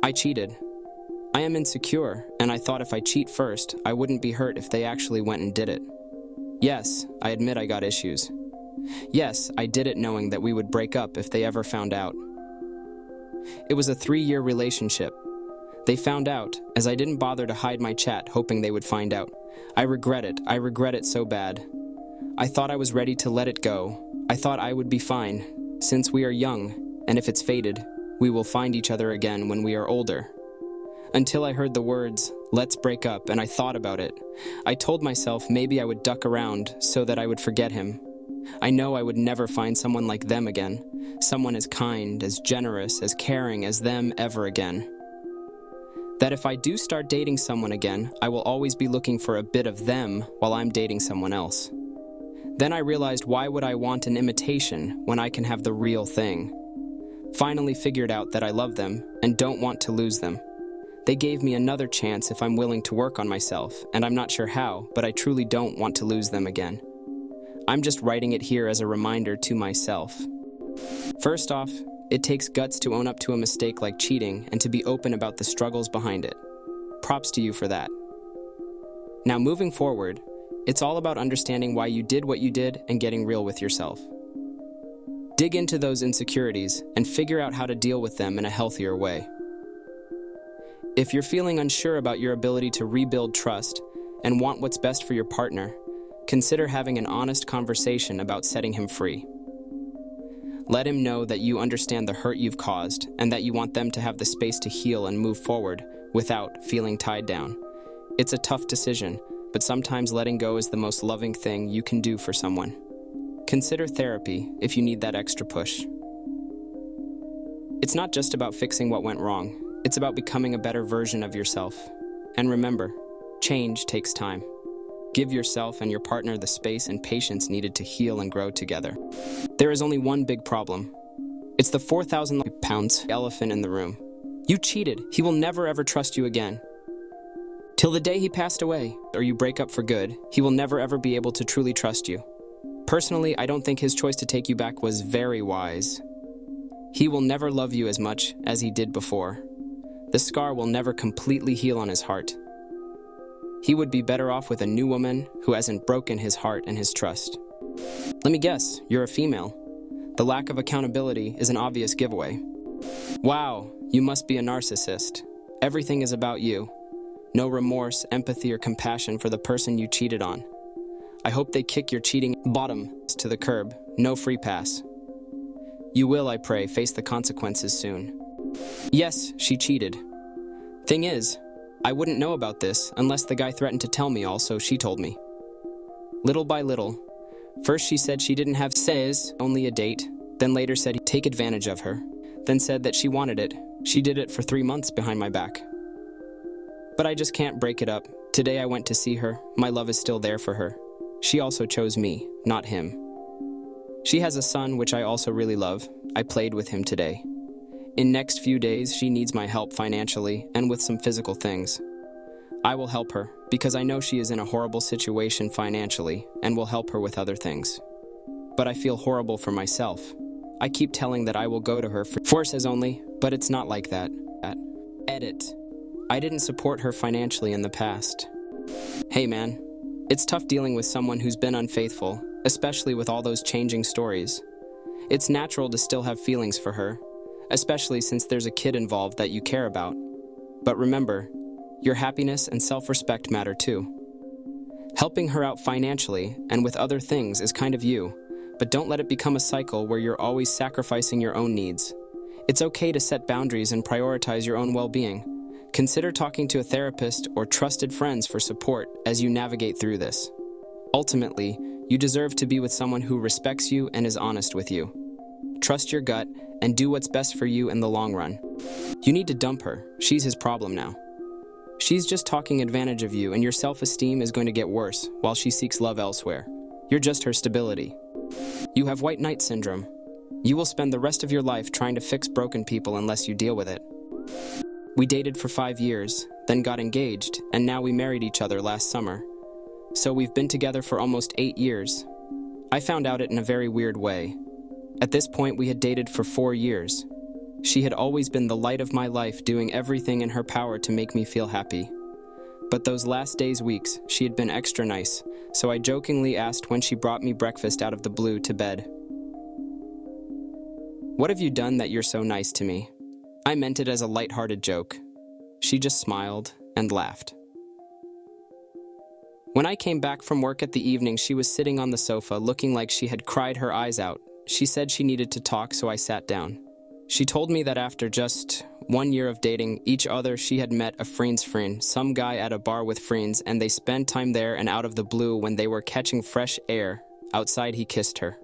I cheated. I am insecure, and I thought if I cheat first, I wouldn't be hurt if they actually went and did it. Yes, I admit I got issues. Yes, I did it knowing that we would break up if they ever found out. It was a 3-year relationship. They found out, as I didn't bother to hide my chat hoping they would find out. I regret it so bad. I thought I was ready to let it go. I thought I would be fine, since we are young, and if it's fated, we will find each other again when we are older. Until I heard the words, "Let's break up," and I thought about it. I told myself maybe I would duck around so that I would forget him. I know I would never find someone like them again, someone as kind, as generous, as caring as them ever again. That if I do start dating someone again, I will always be looking for a bit of them while I'm dating someone else. Then I realized, why would I want an imitation when I can have the real thing? Finally figured out that I love them and don't want to lose them. They gave me another chance if I'm willing to work on myself, and I'm not sure how, but I truly don't want to lose them again. I'm just writing it here as a reminder to myself. First off, it takes guts to own up to a mistake like cheating and to be open about the struggles behind it. Props to you for that. Now moving forward, it's all about understanding why you did what you did and getting real with yourself. Dig into those insecurities and figure out how to deal with them in a healthier way. If you're feeling unsure about your ability to rebuild trust and want what's best for your partner, consider having an honest conversation about setting him free. Let him know that you understand the hurt you've caused and that you want them to have the space to heal and move forward without feeling tied down. It's a tough decision, but sometimes letting go is the most loving thing you can do for someone. Consider therapy if you need that extra push. It's not just about fixing what went wrong. It's about becoming a better version of yourself. And remember, change takes time. Give yourself and your partner the space and patience needed to heal and grow together. There is only one big problem. It's the 4,000-pound elephant in the room. You cheated. He will never ever trust you again. Till the day he passed away, or you break up for good, he will never ever be able to truly trust you. Personally, I don't think his choice to take you back was very wise. He will never love you as much as he did before. The scar will never completely heal on his heart. He would be better off with a new woman who hasn't broken his heart and his trust. Let me guess, you're a female. The lack of accountability is an obvious giveaway. Wow, you must be a narcissist. Everything is about you. No remorse, empathy, or compassion for the person you cheated on. I hope they kick your cheating bottom to the curb. No free pass. You will, I pray, face the consequences soon. Yes, she cheated. Thing is, I wouldn't know about this unless the guy threatened to tell me, also she told me. Little by little. First she said she didn't have only a date, then later said he'd take advantage of her, then said that she wanted it. She did it for 3 months behind my back. But I just can't break it up. Today I went to see her. My love is still there for her. She also chose me, not him. She has a son, which I also really love. I played with him today. In next few days, she needs my help financially and with some physical things. I will help her because I know she is in a horrible situation financially and will help her with other things. But I feel horrible for myself. I keep telling that I will go to her for forces only, but it's not like that. Edit. I didn't support her financially in the past. Hey man, it's tough dealing with someone who's been unfaithful, especially with all those changing stories. It's natural to still have feelings for her, especially since there's a kid involved that you care about. But remember, your happiness and self-respect matter too. Helping her out financially and with other things is kind of you, but don't let it become a cycle where you're always sacrificing your own needs. It's okay to set boundaries and prioritize your own well-being. Consider talking to a therapist or trusted friends for support as you navigate through this. Ultimately, you deserve to be with someone who respects you and is honest with you. Trust your gut and do what's best for you in the long run. You need to dump her. She's his problem now. She's just taking advantage of you, and your self-esteem is going to get worse while she seeks love elsewhere. You're just her stability. You have white knight syndrome. You will spend the rest of your life trying to fix broken people unless you deal with it. We dated for 5 years, then got engaged, and now we married each other last summer. So we've been together for almost 8 years. I found out it in a very weird way. At this point, we had dated for 4 years. She had always been the light of my life, doing everything in her power to make me feel happy. But those last weeks, she had been extra nice, so I jokingly asked when she brought me breakfast out of the blue to bed. "What have you done that you're so nice to me?" I meant it as a light-hearted joke. She just smiled and laughed. When I came back from work at the evening, she was sitting on the sofa looking like she had cried her eyes out. She said she needed to talk, so I sat down. She told me that after just 1 year of dating each other, she had met a friend, some guy at a bar with friends, and they spent time there, and out of the blue, when they were catching fresh air outside, he kissed her.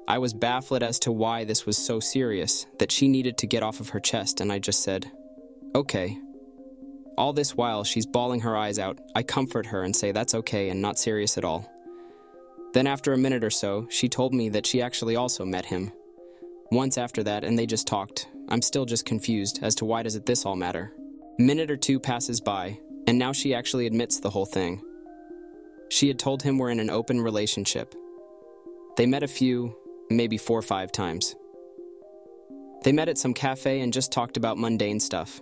I was baffled as to why this was so serious, that she needed to get off of her chest, and I just said, "Okay." All this while, she's bawling her eyes out. I comfort her and say that's okay and not serious at all. Then after a minute or so, she told me that she actually also met him. Once after that, and they just talked. I'm still just confused as to why does this all matter. Minute or two passes by, and now she actually admits the whole thing. She had told him we're in an open relationship. They met a few, maybe 4 or 5 times. They met at some cafe and just talked about mundane stuff.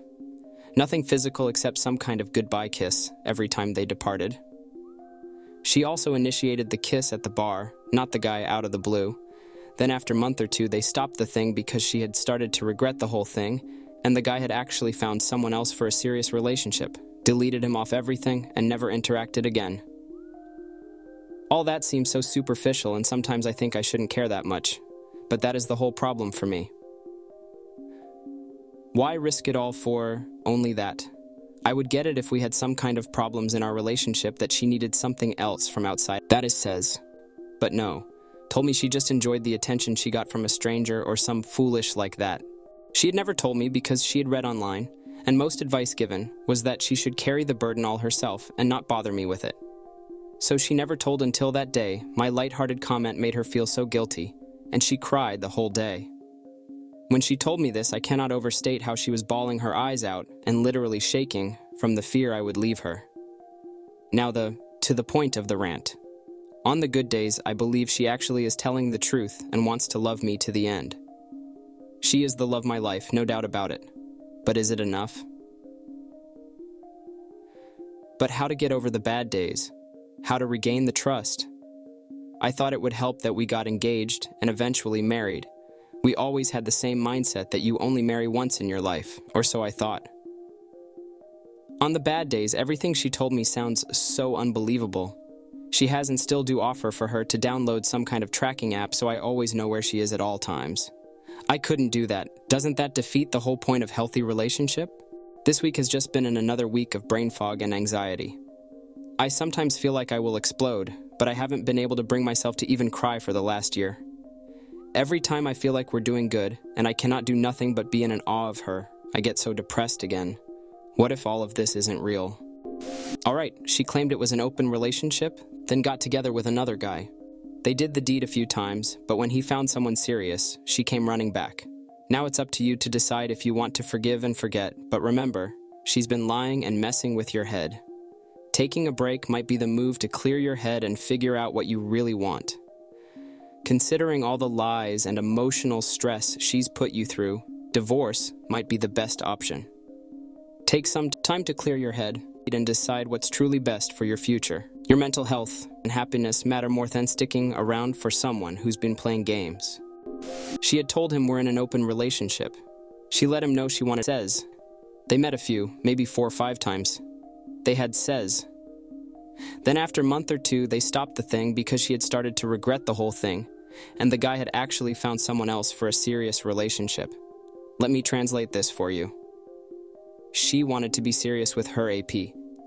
Nothing physical except some kind of goodbye kiss every time they departed. She also initiated the kiss at the bar, not the guy out of the blue. Then after a month or two, they stopped the thing because she had started to regret the whole thing, and the guy had actually found someone else for a serious relationship, deleted him off everything, and never interacted again. All that seems so superficial, and sometimes I think I shouldn't care that much, but that is the whole problem for me. Why risk it all for only that? I would get it if we had some kind of problems in our relationship that she needed something else from outside. That is says. But no. Told me she just enjoyed the attention she got from a stranger or some foolish like that. She had never told me because she had read online, and most advice given was that she should carry the burden all herself and not bother me with it. So she never told until that day. My lighthearted comment made her feel so guilty, and she cried the whole day. When she told me this, I cannot overstate how she was bawling her eyes out and literally shaking from the fear I would leave her. Now to the point of the rant. On the good days, I believe she actually is telling the truth and wants to love me to the end. She is the love of my life, no doubt about it. But is it enough? But how to get over the bad days? How to regain the trust? I thought it would help that we got engaged and eventually married. We always had the same mindset that you only marry once in your life, or so I thought. On the bad days, everything she told me sounds so unbelievable. She has and still do offer for her to download some kind of tracking app so I always know where she is at all times. I couldn't do that. Doesn't that defeat the whole point of healthy relationship? This week has just been another week of brain fog and anxiety. I sometimes feel like I will explode, but I haven't been able to bring myself to even cry for the last year. Every time I feel like we're doing good, and I cannot do nothing but be in an awe of her, I get so depressed again. What if all of this isn't real? Alright, she claimed it was an open relationship, then got together with another guy. They did the deed a few times, but when he found someone serious, she came running back. Now it's up to you to decide if you want to forgive and forget, but remember, she's been lying and messing with your head. Taking a break might be the move to clear your head and figure out what you really want. Considering all the lies and emotional stress she's put you through, divorce might be the best option. Take some time to clear your head and decide what's truly best for your future. Your mental health and happiness matter more than sticking around for someone who's been playing games. She had told him we're in an open relationship. She let him know she wanted says. They met a few, maybe 4 or 5 times. They had says. Then after a month or two, they stopped the thing because she had started to regret the whole thing, and the guy had actually found someone else for a serious relationship. Let me translate this for you. She wanted to be serious with her AP.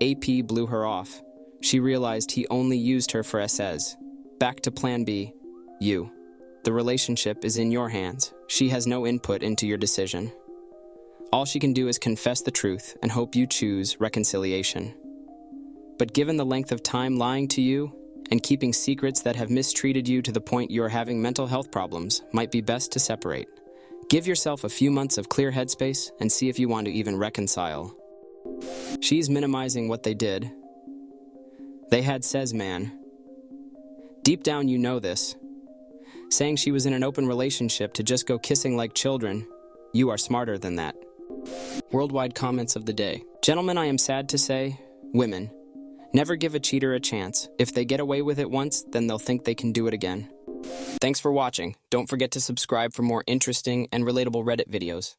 AP blew her off. She realized he only used her for SS. Back to plan B, you. The relationship is in your hands. She has no input into your decision. All she can do is confess the truth and hope you choose reconciliation. But given the length of time lying to you and keeping secrets that have mistreated you to the point you are having mental health problems, might be best to separate. Give yourself a few months of clear headspace and see if you want to even reconcile. She's minimizing what they did. They had says man. Deep down you know this. Saying she was in an open relationship to just go kissing like children, You are smarter than that. Worldwide comments of the day. Gentlemen, I am sad to say, women, never give a cheater a chance. If they get away with it once, then they'll think they can do it again. Thanks for watching. Don't forget to subscribe for more interesting and relatable Reddit videos.